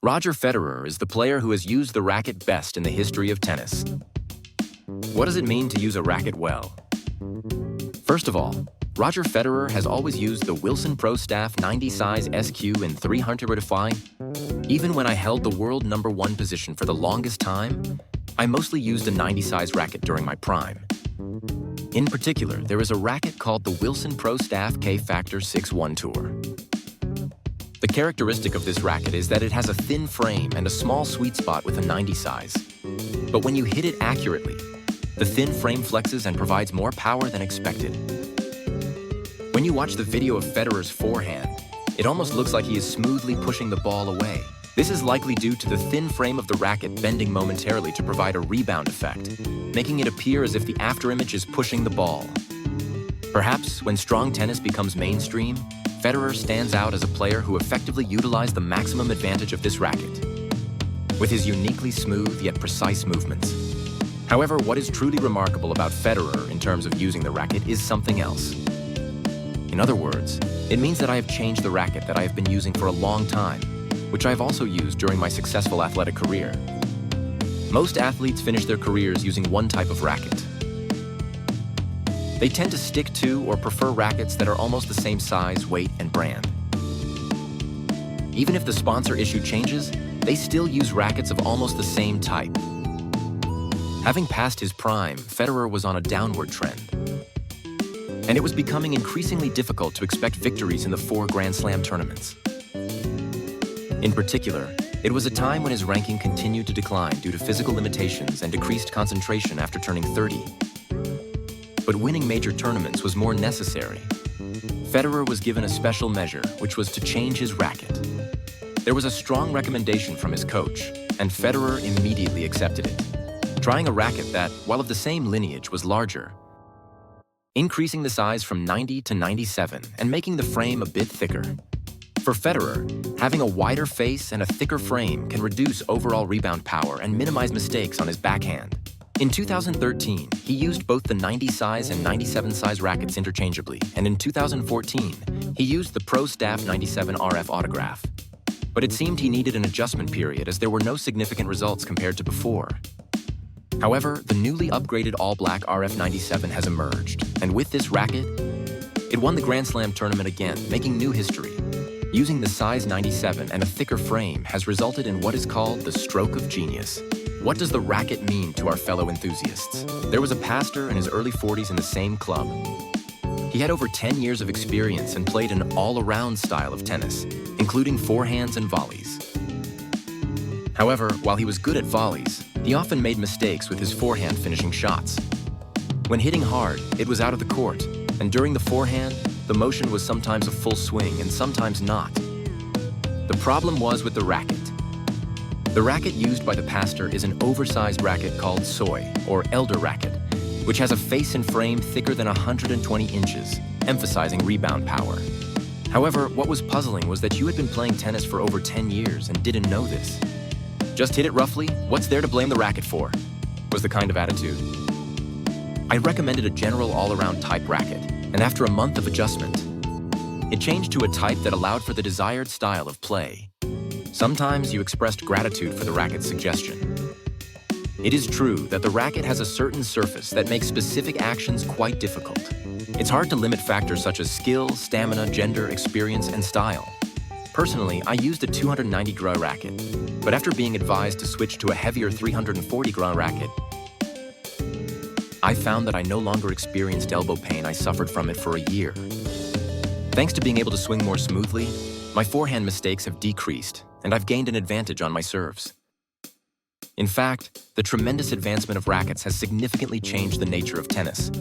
Roger Federer is the player who has used the racket best in the history of tennis. What does it mean to use a racket well? First of all, Roger Federer has always used the Wilson Pro Staff 90 size SQ in 300. Even when I held the world #1 position for the longest time, I mostly used a 90 size racket during my prime. In particular, there is a racket called the Wilson Pro Staff K Factor 6-1 Tour. The characteristic of this racket is that it has a thin frame and a small sweet spot with a 90 size. But when you hit it accurately, the thin frame flexes and provides more power than expected. When you watch the video of Federer's forehand, it almost looks like he is smoothly pushing the ball away. This is likely due to the thin frame of the racket bending momentarily to provide a rebound effect, making it appear as if the afterimage is pushing the ball. Perhaps when strong tennis becomes mainstream, Federer stands out as a player who effectively utilized the maximum advantage of this racket, with his uniquely smooth yet precise movements. However, what is truly remarkable about Federer in terms of using the racket is something else. In other words, it means that I have changed the racket that I have been using for a long time, which I have also used during my successful athletic career. Most athletes finish their careers using one type of racket. They tend to stick to or prefer rackets that are almost the same size, weight, and brand. Even if the sponsor issue changes, they still use rackets of almost the same type. Having passed his prime, Federer was on a downward trend. And it was becoming increasingly difficult to expect victories in the 4 Grand Slam tournaments. In particular, it was a time when his ranking continued to decline due to physical limitations and decreased concentration after turning 30. But winning major tournaments was more necessary. Federer was given a special measure, which was to change his racket. There was a strong recommendation from his coach, and Federer immediately accepted it, trying a racket that, while of the same lineage, was larger, increasing the size from 90 to 97 and making the frame a bit thicker. For Federer, having a wider face and a thicker frame can reduce overall rebound power and minimize mistakes on his backhand. In 2013, he used both the 90 size and 97 size rackets interchangeably, and in 2014, he used the Pro Staff 97 RF Autograph. But it seemed he needed an adjustment period as there were no significant results compared to before. However, the newly upgraded all-black RF 97 has emerged, and with this racket, it won the Grand Slam tournament again, making new history. Using the size 97 and a thicker frame has resulted in what is called the stroke of genius. What does the racket mean to our fellow enthusiasts? There was a pastor in his early 40s in the same club. He had over 10 years of experience and played an all-around style of tennis, including forehands and volleys. However, while he was good at volleys, he often made mistakes with his forehand finishing shots. When hitting hard, it was out of the court, and during the forehand, the motion was sometimes a full swing and sometimes not. The problem was with the racket. The racket used by the pastor is an oversized racket called soy, or elder racket, which has a face and frame thicker than 120 inches, emphasizing rebound power. However, what was puzzling was that you had been playing tennis for over 10 years and didn't know this. Just hit it roughly, what's there to blame the racket for? Was the kind of attitude. I recommended a general all-around type racket, and after a month of adjustment, it changed to a type that allowed for the desired style of play. Sometimes you expressed gratitude for the racket's suggestion. It is true that the racket has a certain surface that makes specific actions quite difficult. It's hard to limit factors such as skill, stamina, gender, experience, and style. Personally, I used a 290-grain racket, but after being advised to switch to a heavier 340-grain racket, I found that I no longer experienced elbow pain I suffered from it for a year. Thanks to being able to swing more smoothly, my forehand mistakes have decreased, and I've gained an advantage on my serves. In fact, the tremendous advancement of rackets has significantly changed the nature of tennis.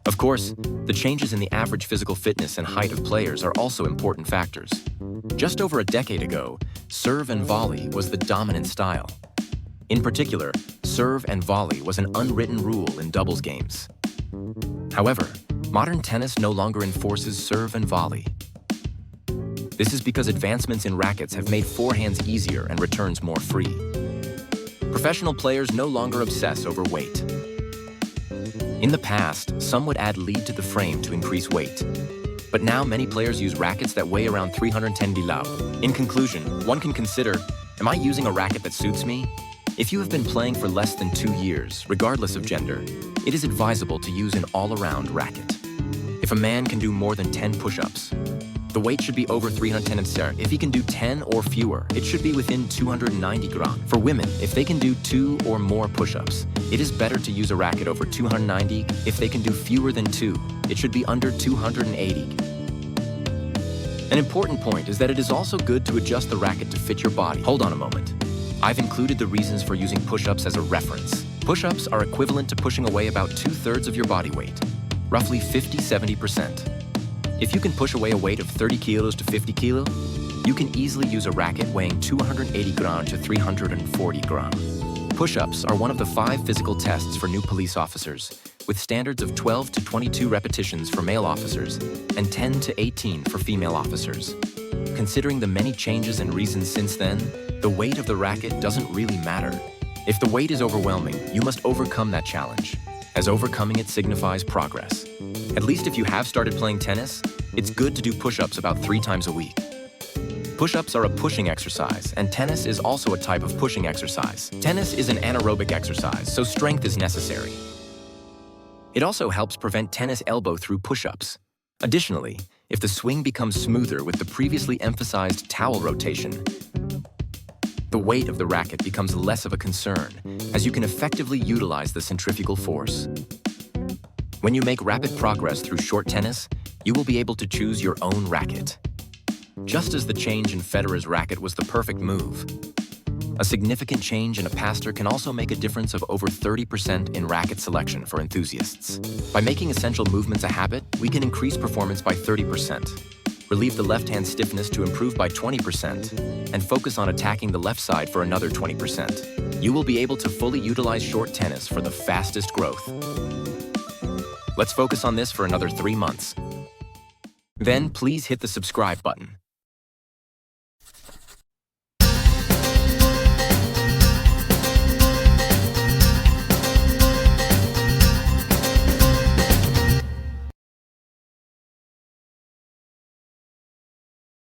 Of course, the changes in the average physical fitness and height of players are also important factors. Just over a decade ago, serve and volley was the dominant style. In particular, serve and volley was an unwritten rule in doubles games. However, modern tennis no longer enforces serve and volley. This is because advancements in rackets have made forehands easier and returns more free. Professional players no longer obsess over weight. In the past, some would add lead to the frame to increase weight. But now many players use rackets that weigh around 310 kg. In conclusion, one can consider, am I using a racket that suits me? If you have been playing for less than 2 years, regardless of gender, it is advisable to use an all-around racket. If a man can do more than 10 push-ups, the weight should be over 310 kg. If he can do 10 or fewer, it should be within 290 grams. For women, if they can do 2 or more push-ups, it is better to use a racket over 290. If they can do fewer than 2, it should be under 280. An important point is that it is also good to adjust the racket to fit your body. Hold on a moment. I've included the reasons for using push-ups as a reference. Push-ups are equivalent to pushing away about 2/3 of your body weight, roughly 50–70%. If you can push away a weight of 30 kilos to 50 kilos, you can easily use a racket weighing 280 grams to 340 grams. Push-ups are one of the 5 physical tests for new police officers, with standards of 12 to 22 repetitions for male officers and 10 to 18 for female officers. Considering the many changes and reasons since then, the weight of the racket doesn't really matter. If the weight is overwhelming, you must overcome that challenge, as overcoming it signifies progress. At least if you have started playing tennis, it's good to do push-ups about 3 times a week. Push-ups are a pushing exercise, and tennis is also a type of pushing exercise. Tennis is an anaerobic exercise, so strength is necessary. It also helps prevent tennis elbow through push-ups. Additionally, if the swing becomes smoother with the previously emphasized towel rotation, the weight of the racket becomes less of a concern, as you can effectively utilize the centrifugal force. When you make rapid progress through short tennis, you will be able to choose your own racket. Just as the change in Federer's racket was the perfect move, a significant change in a pastor can also make a difference of over 30% in racket selection for enthusiasts. By making essential movements a habit, we can increase performance by 30%, relieve the left-hand stiffness to improve by 20%, and focus on attacking the left side for another 20%. You will be able to fully utilize short tennis for the fastest growth. Let's focus on this for another 3 months. Then please hit the subscribe button.